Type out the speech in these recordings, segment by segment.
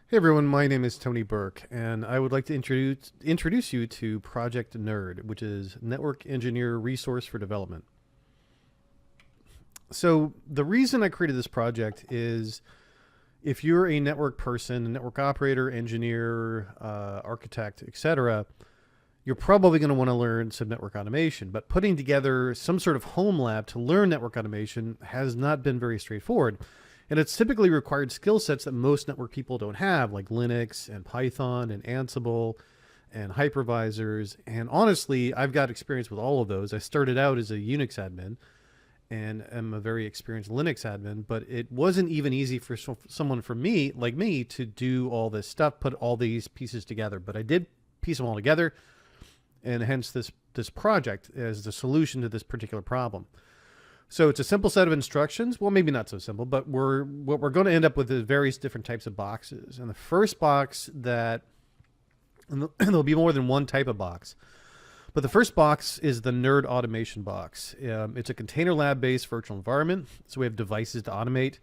Hey everyone, my name is Tony Burke, and I would like to introduce you to Project Nerd, which is Network Engineer Resource for Development. So the reason I created this project is if you're a network person, a network operator, engineer, architect, etc., you're probably going to want to learn some network automation. But putting together some sort of home lab to learn network automation has not been very straightforward. And it's typically required skill sets that most network people don't have, like Linux and Python and Ansible and hypervisors. And honestly, I've got experience with all of those. I started out as a Unix admin and am a very experienced Linux admin, but it wasn't even easy for someone for me, like me, to do all this stuff, put all these pieces together. But I did piece them all together, and hence this project as the solution to this particular problem. So it's a simple set of instructions. Well, maybe not so simple, but what we're going to end up with is various different types of boxes. And the first box and there'll be more than one type of box. But the first box is the Nerd Automation box. It's a container lab-based virtual environment, so we have devices to automate.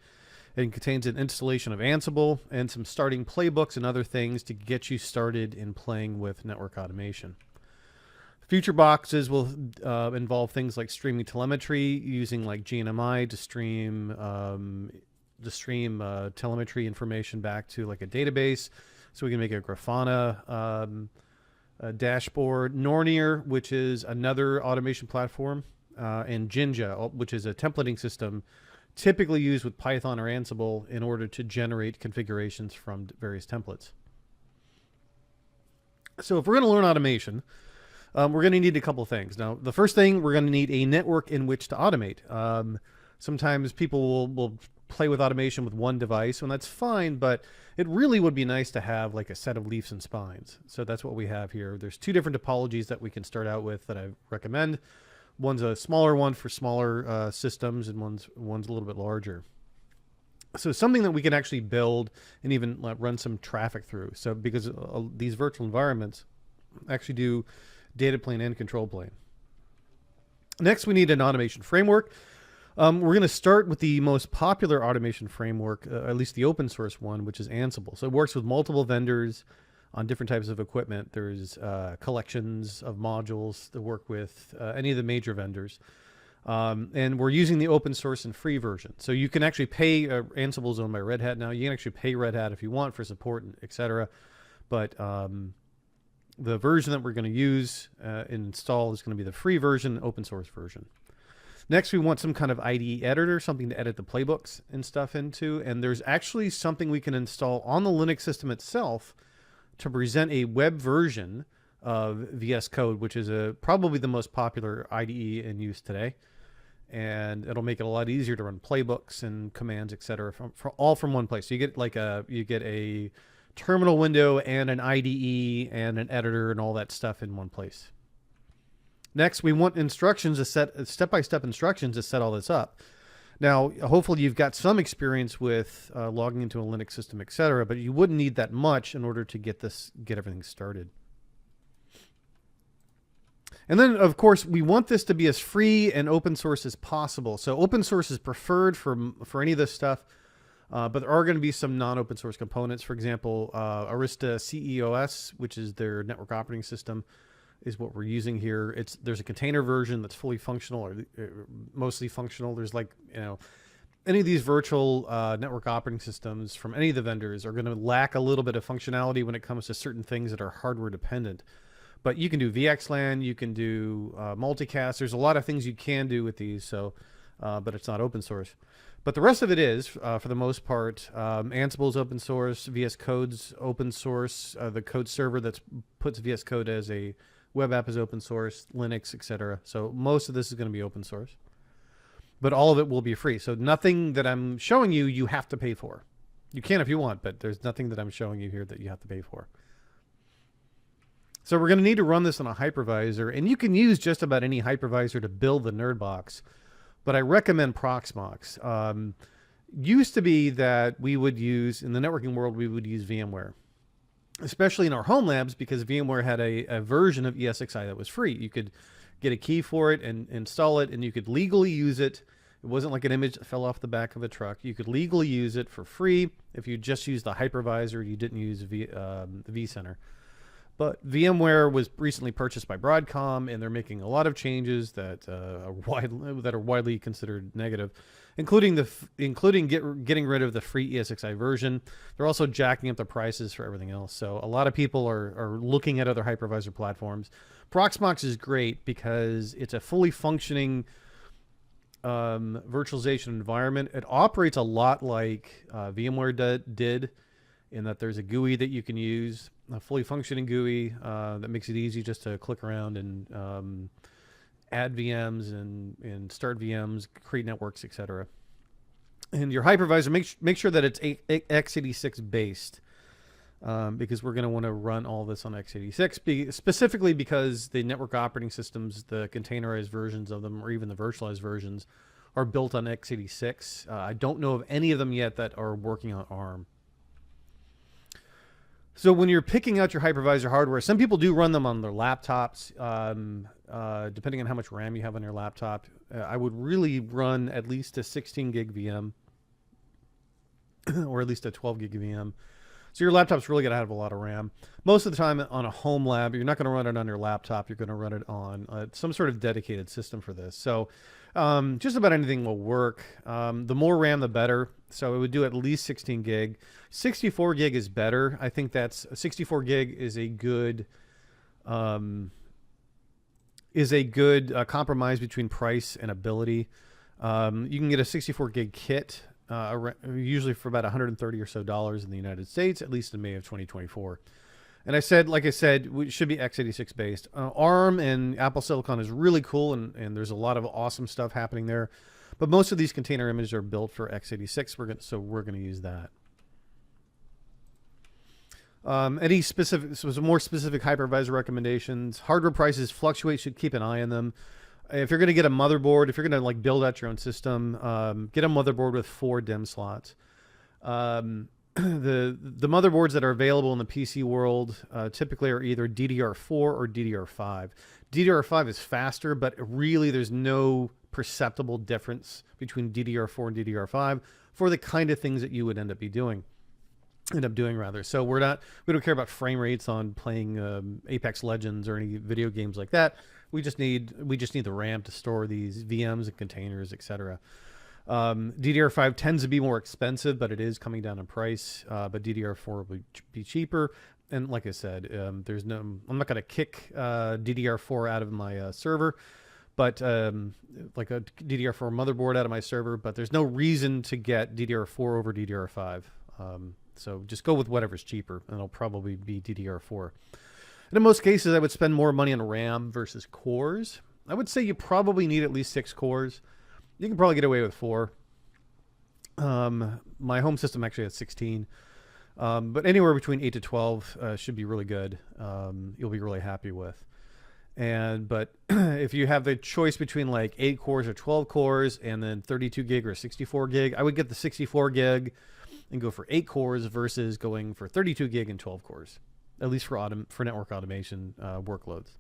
It contains an installation of Ansible and some starting playbooks and other things to get you started in playing with network automation. Future boxes will involve things like streaming telemetry, using like GNMI to stream telemetry information back to like a database, so we can make a Grafana a dashboard. Nornir, which is another automation platform, and Jinja, which is a templating system typically used with Python or Ansible in order to generate configurations from various templates. So if we're going to learn automation, we're going to need a couple of things. Now, the first thing, we're going to need a network in which to automate. Sometimes people will play with automation with one device, and that's fine, but it really would be nice to have like a set of leaves and spines. So that's what we have here. There's two different topologies that we can start out with that I recommend. One's a smaller one for smaller systems, and one's a little bit larger. So something that we can actually build and even run some traffic through. So because these virtual environments actually do data plane and control plane. Next, we need an automation framework. We're going to start with the most popular automation framework, at least the open source one, which is Ansible. So it works with multiple vendors on different types of equipment. There's collections of modules that work with any of the major vendors. And we're using the open source and free version. So you can actually pay, Ansible is owned by Red Hat now. You can actually pay Red Hat if you want for support, etc. But the version that we're going to use and install is going to be the free version, open source version. Next, we want some kind of IDE editor, something to edit the playbooks and stuff into. And there's actually something we can install on the Linux system itself to present a web version of VS Code, which is probably the most popular IDE in use today. And it'll make it a lot easier to run playbooks and commands, etc., all from one place. So you get a terminal window and an IDE and an editor and all that stuff in one place. Next, we want instructions to set step-by-step instructions to set all this up. Now, hopefully you've got some experience with logging into a Linux system, etc., but you wouldn't need that much in order to get everything started. And then, of course, we want this to be as free and open source as possible. So open source is preferred for any of this stuff. But there are going to be some non-open source components. For example, Arista CEOS, which is their network operating system, is what we're using here. There's a container version that's fully functional or mostly functional. There's any of these virtual network operating systems from any of the vendors are going to lack a little bit of functionality when it comes to certain things that are hardware dependent. But you can do VXLAN, you can do multicast. There's a lot of things you can do with these. But it's not open source. But the rest of it is, for the most part, Ansible is open source, VS Code's open source, the code server that puts VS Code as a web app is open source, Linux, etc. So most of this is going to be open source. But all of it will be free. So nothing that I'm showing you, you have to pay for. You can if you want, but there's nothing that I'm showing you here that you have to pay for. So we're going to need to run this on a hypervisor, and you can use just about any hypervisor to build the NerdBox. But I recommend Proxmox. Used to be that we would use, in the networking world, we would use VMware, especially in our home labs, because VMware had a version of ESXi that was free. You could get a key for it and install it, and you could legally use it It wasn't like an image that fell off the back of a truck. You could legally use it for free if you just used the hypervisor. You didn't use the vCenter. But VMware was recently purchased by Broadcom, and they're making a lot of changes that are widely considered negative, including getting rid of the free ESXi version. They're also jacking up the prices for everything else. So a lot of people are looking at other hypervisor platforms. Proxmox is great because it's a fully functioning virtualization environment. It operates a lot like VMware did, in that there's a GUI that you can use, a fully functioning GUI that makes it easy just to click around and add VMs and start VMs, create networks, etc. And your hypervisor, make sure that it's x86 based, because we're going to want to run all this on x86, specifically because the network operating systems, the containerized versions of them, or even the virtualized versions, are built on x86. I don't know of any of them yet that are working on ARM. So when you're picking out your hypervisor hardware, some people do run them on their laptops, depending on how much RAM you have on your laptop. I would really run at least a 16 gig VM or at least a 12 gig VM. So your laptop's really going to have a lot of RAM. Most of the time on a home lab, you're not going to run it on your laptop. You're going to run it on some sort of dedicated system for this. So just about anything will work. The more RAM, the better. So it would do at least 16 gig. 64 gig is better. I think 64 gig is a good compromise between price and ability. You can get a 64 gig kit, usually for about $130 or so in the United States, at least in May of 2024. And like I said, it should be x86 based. ARM and Apple Silicon is really cool, and there's a lot of awesome stuff happening there. But most of these container images are built for x86, so we're going to use that. Any more specific hypervisor recommendations? Hardware prices fluctuate. Should keep an eye on them. If you're going to get a motherboard, if you're going to build out your own system, get a motherboard with 4 DIMM slots. The motherboards that are available in the PC world typically are either DDR4 or DDR5. DDR5 is faster, but really there's no perceptible difference between DDR4 and DDR5 for the kind of things that you would end up doing. So we don't care about frame rates on playing Apex Legends or any video games like that. We just need the RAM to store these VMs and containers, etc. DDR5 tends to be more expensive, but it is coming down in price. But DDR4 will be cheaper. And like I said, I'm not going to kick DDR4 out of my server, but like a DDR4 motherboard out of my server. But there's no reason to get DDR4 over DDR5. So just go with whatever's cheaper, and it'll probably be DDR4. And in most cases, I would spend more money on RAM versus cores. I would say you probably need at least 6 cores. You can probably get away with 4. My home system actually has 16. But anywhere between 8 to 12 should be really good. You'll be really happy with. But if you have the choice between like 8 cores or 12 cores and then 32 gig or 64 gig, I would get the 64 gig and go for 8 cores versus going for 32 gig and 12 cores, at least for network automation workloads.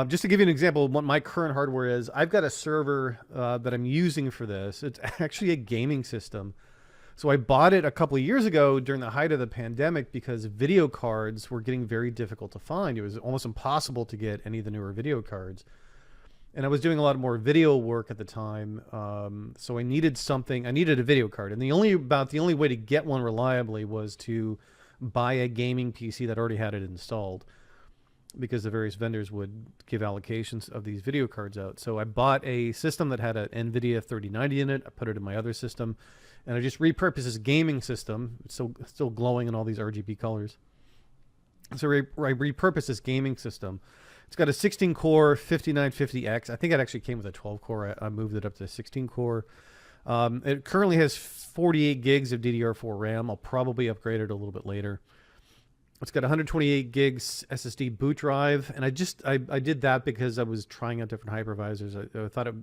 Just to give you an example of what my current hardware is, I've got a server that I'm using for this. It's actually a gaming system. So I bought it a couple of years ago during the height of the pandemic because video cards were getting very difficult to find. It was almost impossible to get any of the newer video cards. And I was doing a lot more video work at the time. So I needed a video card. And the only way to get one reliably was to buy a gaming PC that already had it installed, because the various vendors would give allocations of these video cards out. So I bought a system that had an NVIDIA 3090 in it. I put it in my other system, and I just repurposed this gaming system. It's still glowing in all these RGB colors. So I repurposed this gaming system. It's got a 16-core 5950X. I think it actually came with a 12-core. I moved it up to 16-core. It currently has 48 gigs of DDR4 RAM. I'll probably upgrade it a little bit later. It's got 128 gigs SSD boot drive, and I did that because I was trying out different hypervisors. I thought it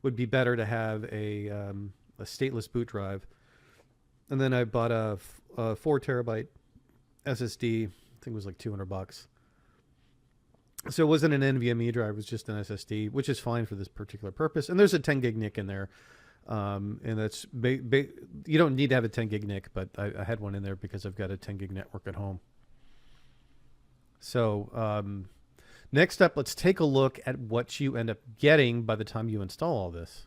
would be better to have a stateless boot drive. And then I bought a 4 terabyte SSD. I think it was like $200. So it wasn't an NVMe drive; it was just an SSD, which is fine for this particular purpose. And there's a 10 gig NIC in there, and that's you don't need to have a 10 gig NIC, but I had one in there because I've got a 10 gig network at home. So next up, let's take a look at what you end up getting by the time you install all this.